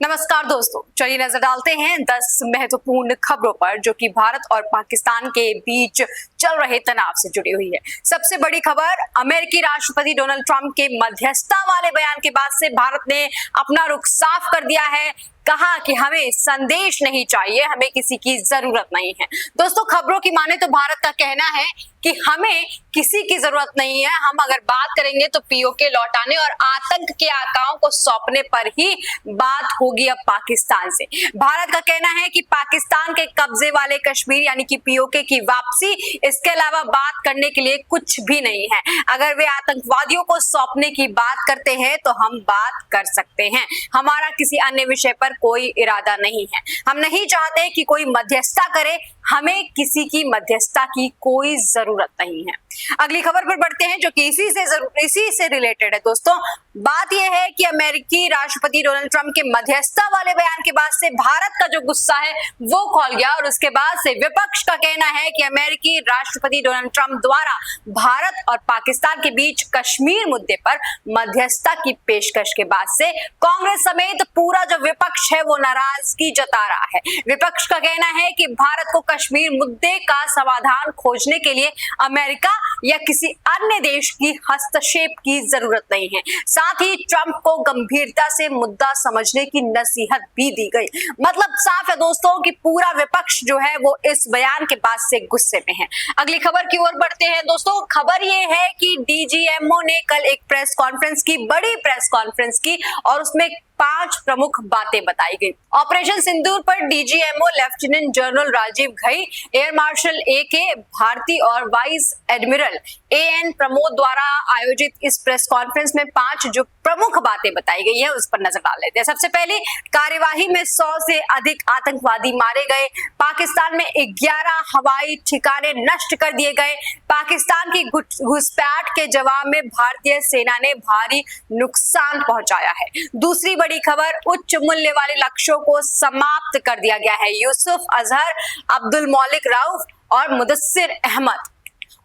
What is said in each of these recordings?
नमस्कार दोस्तों, चलिए नजर डालते हैं 10 महत्वपूर्ण खबरों पर जो कि भारत और पाकिस्तान के बीच चल रहे तनाव से जुड़ी हुई है। सबसे बड़ी खबर, अमेरिकी राष्ट्रपति डोनाल्ड ट्रंप के मध्यस्थता वाले बयान के बाद से भारत ने अपना रुख साफ कर दिया है। कहा कि हमें संदेश नहीं चाहिए, हमें किसी की जरूरत नहीं है। दोस्तों, खबरों की माने तो भारत का कहना है कि हमें किसी की जरूरत नहीं है। हम अगर बात करेंगे तो पीओके लौटाने और आतंक के आकाओं को सौंपने पर ही बात होगी अब पाकिस्तान से। भारत का कहना है कि पाकिस्तान के कब्जे वाले कश्मीर यानी कि पीओके की वापसी, इसके अलावा बात करने के लिए कुछ भी नहीं है। अगर वे आतंकवादियों को सौंपने की बात करते हैं तो हम बात कर सकते हैं। हमारा किसी अन्य विषय पर कोई इरादा नहीं है। हम नहीं चाहते कि कोई मध्यस्थता करे, हमें किसी की मध्यस्थता की कोई जरूरत नहीं है। अगली खबर पर बढ़ते हैं जो कि इसी से रिलेटेड है। दोस्तों, बात यह है कि अमेरिकी राष्ट्रपति डोनाल्ड ट्रंप के मध्यस्थता वाले बयान के बाद से भारत का जो गुस्सा है वो खौल गया और उसके बाद से विपक्ष का कहना है कि अमेरिकी राष्ट्रपति डोनाल्ड ट्रंप द्वारा भारत और पाकिस्तान के बीच कश्मीर मुद्दे पर मध्यस्थता की पेशकश के बाद से कांग्रेस समेत पूरा जो विपक्ष है वो नाराजगी जता रहा है। विपक्ष का कहना है कि भारत को कश्मीर मुद्दे का समाधान खोजने के लिए अमेरिका या किसी अन्य देश की हस्तक्षेप की जरूरत नहीं है। साथ ही ट्रंप को गंभीरता से मुद्दा समझने की नसीहत भी दी गई। मतलब साफ है दोस्तों कि पूरा विपक्ष जो है वो इस बयान के बाद से गुस्से में है। अगली खबर की ओर बढ़ते हैं। दोस्तों, खबर ये है कि डीजीएमओ ने कल एक प्रेस कॉन्फ्रेंस की, बड़ी प्रेस कॉन्फ्रेंस की और उसमें 5 प्रमुख बातें बताई गई। ऑपरेशन सिंदूर पर DGMO lieutenant general Rajiv Ghai, air marshal AK Bharti और वाइस एडमिरल एएन प्रमोद द्वारा आयोजित इस प्रेस कॉन्फ्रेंस में 5 जो प्रमुख बातें बताई गई है उस पर नजर डाल लेते हैं। सबसे पहले, कार्यवाही में 100 से अधिक आतंकवादी मारे गए। पाकिस्तान में 11 हवाई ठिकाने नष्ट कर दिए गए। पाकिस्तान की घुसपैठ के जवाब में भारतीय सेना ने भारी नुकसान पहुंचाया है। दूसरी बड़ी खबर, उच्च मूल्य वाले लक्ष्यों को समाप्त कर दिया गया है। यूसुफ अजहर, अब्दुल मौलिक रऊफ और मुदस्सिर अहमद।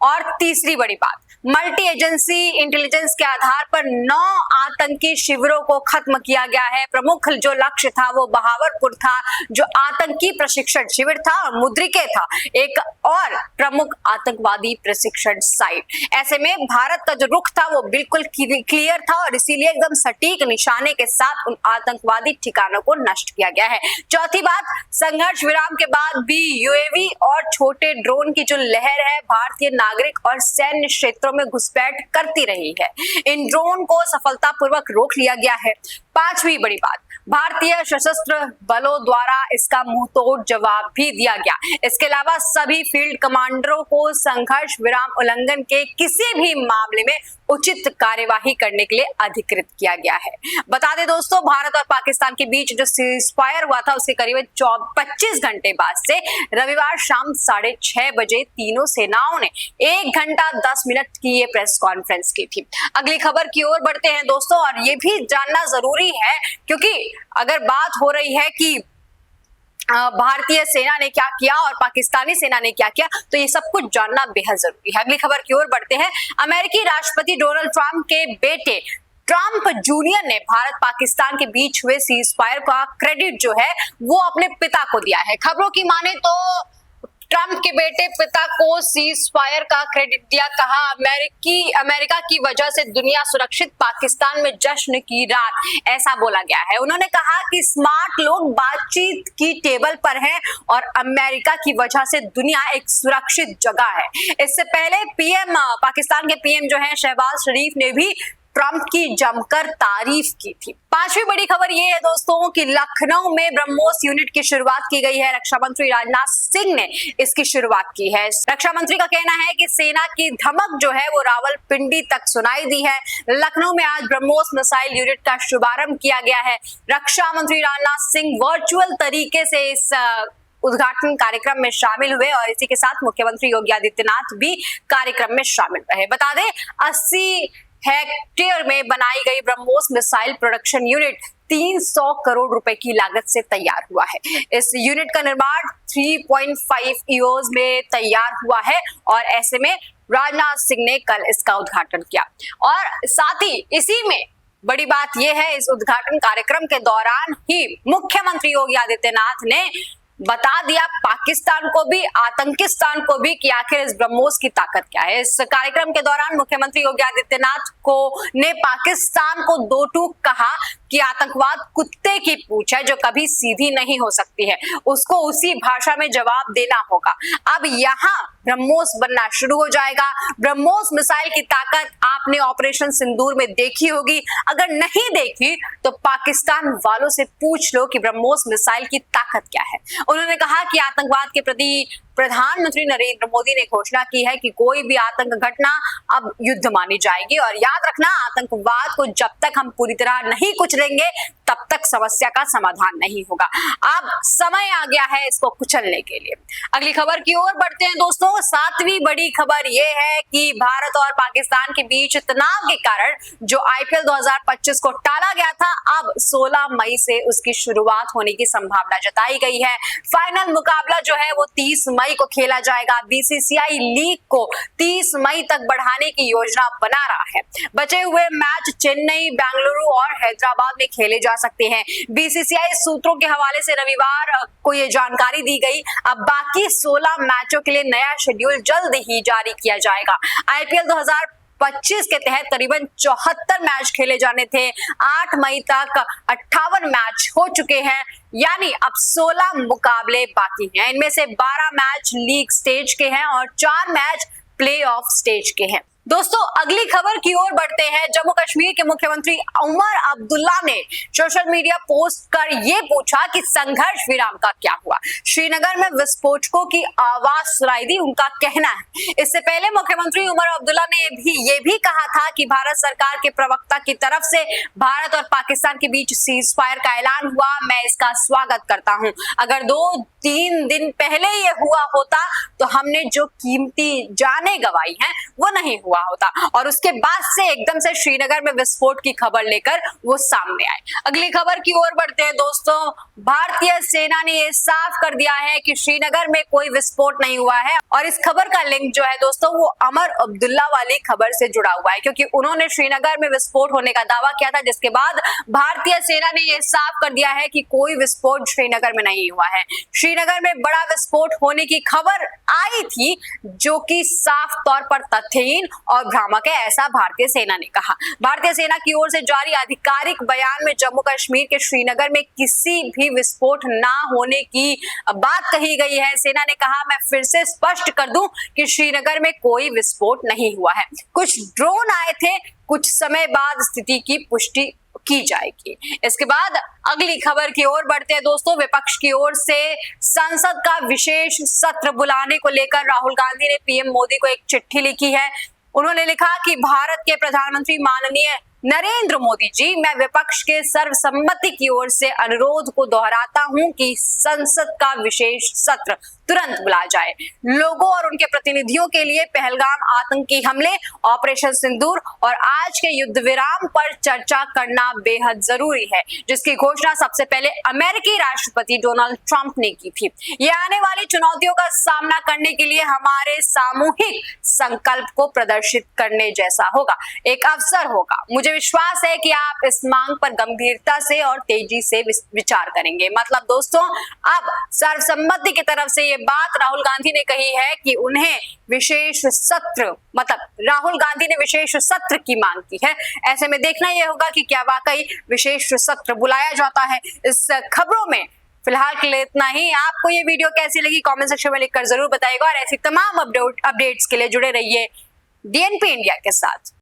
और तीसरी बड़ी बात, मल्टी एजेंसी इंटेलिजेंस के आधार पर 9 आतंकी शिविरों को खत्म किया गया है। प्रमुख जो लक्ष्य था वो बहावरपुर था, जो आतंकी प्रशिक्षण शिविर था, और मुद्रिके था, एक और प्रमुख आतंकवादी प्रशिक्षण साइट। ऐसे में भारत का जो रुख था वो बिल्कुल क्लियर था और इसीलिए एकदम सटीक निशाने के साथ उन आतंकवादी ठिकानों को नष्ट किया गया है। चौथी बात, संघर्ष विराम के बाद भी यूएवी और छोटे ड्रोन की जो लहर है भारतीय नागरिक और सैन्य क्षेत्रों में घुसपैठ करती रही है। इन ड्रोन को सफलतापूर्वक रोक लिया गया है। पांचवी बड़ी बात, भारतीय सशस्त्र बलों द्वारा इसका मुंहतोड़ जवाब भी दिया गया। इसके अलावा सभी फील्ड कमांडरों को संघर्ष विराम उल्लंघन के किसी भी मामले में उचित कार्यवाही करने के लिए अधिकृत किया गया है। बता दें दोस्तों, भारत और पाकिस्तान के बीच जो सीजफायर हुआ था उसके करीब 25 घंटे बाद से रविवार शाम 6:30 बजे तीनों सेनाओं ने 1 घंटा 10 मिनट की ये प्रेस कॉन्फ्रेंस की थी। अगली खबर की ओर बढ़ते हैं दोस्तों, और ये भी जानना जरूरी है क्योंकि अगर बात हो रही है कि भारतीय सेना ने क्या किया और पाकिस्तानी सेना ने क्या किया, तो ये सब कुछ जानना बेहद जरूरी है। अगली खबर की ओर बढ़ते हैं। अमेरिकी राष्ट्रपति डोनाल्ड ट्रंप के बेटे ट्रंप जूनियर ने भारत पाकिस्तान के बीच हुए सीजफायर का क्रेडिट जो है वो अपने पिता को दिया है। खबरों की माने तो ट्रंप के बेटे पिता को सीजफायर का क्रेडिट दिया। कहा, अमेरिका की वजह से दुनिया सुरक्षित, पाकिस्तान में जश्न की रात, ऐसा बोला गया है। उन्होंने कहा कि स्मार्ट लोग बातचीत की टेबल पर हैं और अमेरिका की वजह से दुनिया एक सुरक्षित जगह है। इससे पहले पाकिस्तान के पीएम जो है शहबाज शरीफ ने भी ट्रंप की जमकर तारीफ की थी। पांचवी बड़ी खबर ये है दोस्तों कि लखनऊ में ब्रह्मोस यूनिट की शुरुआत की गई है। रक्षा मंत्री राजनाथ सिंह ने इसकी शुरुआत की है। रक्षा मंत्री का कहना है कि सेना की धमक जो है वो रावलपिंडी तक सुनाई दी है। लखनऊ में आज ब्रह्मोस मिसाइल यूनिट का शुभारंभ किया गया है। रक्षा मंत्री राजनाथ सिंह वर्चुअल तरीके से इस उद्घाटन कार्यक्रम में शामिल हुए और इसी के साथ मुख्यमंत्री योगी आदित्यनाथ भी कार्यक्रम में शामिल रहे। बता दें, 80 हेक्टेयर में बनाई गई BrahMos missile production unit 300 crore रुपए की लागत से तैयार हुआ है। इस यूनिट का निर्माण 3.5 ईयर्स में तैयार हुआ है और ऐसे में राजनाथ सिंह ने कल इसका उद्घाटन किया और साथ ही इसी में बड़ी बात यह है, इस उद्घाटन कार्यक्रम के दौरान ही मुख्यमंत्री योगी आदित्यनाथ ने बता दिया पाकिस्तान को भी, आतंकिस्तान को भी, कि आखिर इस ब्रह्मोस की ताकत क्या है। इस कार्यक्रम के दौरान मुख्यमंत्री योगी आदित्यनाथ ने पाकिस्तान को दो टूक कहा कि आतंकवाद कुत्ते की पूंछ है जो कभी सीधी नहीं हो सकती है, उसको उसी भाषा में जवाब देना होगा। अब यहाँ ब्रह्मोस बनना शुरू हो जाएगा। ब्रह्मोस मिसाइल की ताकत आपने ऑपरेशन सिंदूर में देखी होगी, अगर नहीं देखी तो पाकिस्तान वालों से पूछ लो कि ब्रह्मोस मिसाइल की ताकत क्या है। उन्होंने कहा कि आतंकवाद के प्रति प्रधानमंत्री नरेंद्र मोदी ने घोषणा की है कि कोई भी आतंक घटना अब युद्ध मानी जाएगी, और याद रखना, आतंकवाद को जब तक हम पूरी तरह नहीं कुचलेंगे तब तक समस्या का समाधान नहीं होगा। अब समय आ गया है इसको कुचलने के लिए। अगली खबर की ओर बढ़ते हैं दोस्तों। सातवीं बड़ी खबर यह है कि भारत और पाकिस्तान के बीच तनाव के कारण जो आईपीएल 2025 को टाला गया था, अब 16 मई से उसकी शुरुआत होने की संभावना जताई गई है। फाइनल मुकाबला जो है वो 30 मई को खेला जाएगा। बीसीसीआई लीग को 30 मई तक बढ़ाने की योजना बना रहा है। बचे हुए मैच चेन्नई, बेंगलुरु और हैदराबाद में खेले जा सकते हैं। बीसीसीआई सूत्रों के हवाले से रविवार को यह जानकारी दी गई। अब बाकी 16 मैचों के लिए नया शेड्यूल जल्द ही जारी किया जाएगा। आईपीएल 2025 के तहत करीबन 74 मैच खेले जाने थे। 8 मई तक 58 मैच हो चुके हैं, यानी अब 16 मुकाबले बाकी हैं। इनमें से 12 मैच लीग स्टेज के हैं और 4 मैच प्लेऑफ स्टेज के हैं। दोस्तों अगली खबर की ओर बढ़ते हैं। जम्मू कश्मीर के मुख्यमंत्री उमर अब्दुल्ला ने सोशल मीडिया पोस्ट कर यह पूछा कि संघर्ष विराम का क्या हुआ। श्रीनगर में विस्फोटकों की आवाज सुनाई दी, उनका कहना है। इससे पहले मुख्यमंत्री उमर अब्दुल्ला ने ये भी कहा था कि भारत सरकार के प्रवक्ता की तरफ से भारत और पाकिस्तान के बीच सीज फायर का ऐलान हुआ, मैं इसका स्वागत करता हूं। अगर 2-3 दिन पहले ये हुआ होता तो हमने जो कीमती जानें गंवाई हैं वो नहीं हुआ होता, और उसके बाद से एकदम से श्रीनगर में विस्फोट की खबर लेकर वो सामने आए। अगली खबर की ओर बढ़ते हैं दोस्तों। भारतीय सेना ने ये साफ कर दिया है कि श्रीनगर में कोई विस्फोट नहीं हुआ है, और इस खबर का लिंक जो है दोस्तों वो उमर अब्दुल्ला वाली खबर से जुड़ा हुआ है, क्योंकि उन्होंने श्रीनगर में विस्फोट होने का दावा किया था, जिसके बाद भारतीय सेना ने यह साफ कर दिया है कि कोई विस्फोट श्रीनगर में नहीं हुआ है। श्रीनगर में बड़ा विस्फोट होने की खबर आई थी, जो कि साफ तौर पर तथ्यहीन और भ्रामक है, ऐसा भारतीय सेना ने कहा। भारतीय सेना की ओर से जारी आधिकारिक बयान में जम्मू कश्मीर के श्रीनगर में किसी भी विस्फोट ना होने की बात कही गई है। सेना ने कहा, मैं फिर से स्पष्ट कर दूं कि श्रीनगर में कोई विस्फोट नहीं हुआ है। कुछ ड्रोन आए थे, कुछ समय बाद स्थिति की पुष्टि की जाएगी। इसके बाद अगली खबर की ओर बढ़ते हैं दोस्तों। विपक्ष की ओर से संसद का विशेष सत्र बुलाने को लेकर राहुल गांधी ने पीएम मोदी को एक चिट्ठी लिखी है। उन्होंने लिखा कि भारत के प्रधानमंत्री माननीय नरेंद्र मोदी जी, मैं विपक्ष के सर्वसम्मति की ओर से अनुरोध को दोहराता हूं कि संसद का विशेष सत्र तुरंत बुलाया जाए। लोगों और उनके प्रतिनिधियों के लिए पहलगाम आतंकी हमले, ऑपरेशन सिंदूर और आज के युद्ध विराम पर चर्चा करना बेहद जरूरी है, जिसकी घोषणा सबसे पहले अमेरिकी राष्ट्रपति डोनाल्ड ट्रंप ने की थी। यह आने वाली चुनौतियों का सामना करने के लिए हमारे सामूहिक संकल्प को प्रदर्शित करने जैसा होगा, एक अवसर होगा। मुझे विश्वास है कि आप इस मांग पर गंभीरता से और तेजी से विचार करेंगे। मतलब दोस्तों, अब सर्वसम्मति की तरफ से ये बात राहुल गांधी ने कही है कि उन्हें विशेष सत्र, मतलब राहुल गांधी ने विशेष सत्र की मांग की है। ऐसे में देखना यह होगा कि क्या वाकई विशेष सत्र बुलाया जाता है। इस खबरों में फिलहाल के लिए इतना ही। आपको ये वीडियो कैसी लगी कमेंट सेक्शन में लिखकर जरूर बताइएगा, और ऐसी तमाम अपडेट्स के लिए जुड़े रहिए डीएनपी इंडिया के साथ।